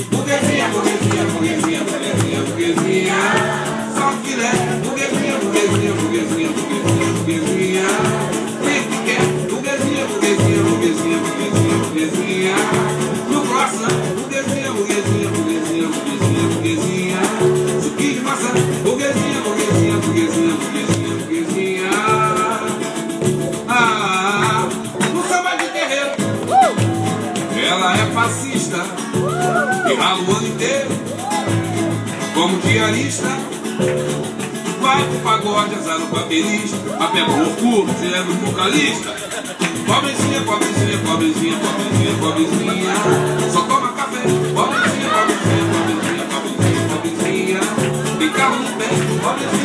burguesinha, burguesinha, burguesinha, burguesinha, burguesinha. Só filé, burguesinha, burguesinha, burguesinha, burguesinha, burguesinha. Quem que quer? Burguesinha, burguesinha, burguesinha, burguesinha, burguesinha. No croissant, burguesinha, burguesinha, burguesinha, burguesinha, burguesinha. Suquinho de maçã, burguesinha, burguesinha, burguesinha, burguesinha, burguesinha. No samba de terreiro, ela é fascista e rala o ano inteiro como diarista. Vai pro pagode, azar no papelista, mas pega o curso e é no vocalista. Pobrezinha, pobrezinha, pobrezinha, pobrezinha, pobrezinha. Só toma café, pobrezinha, pobrezinha, pobrezinha, pobrezinha, pobrezinha. Tem carro no pé, pobrezinha.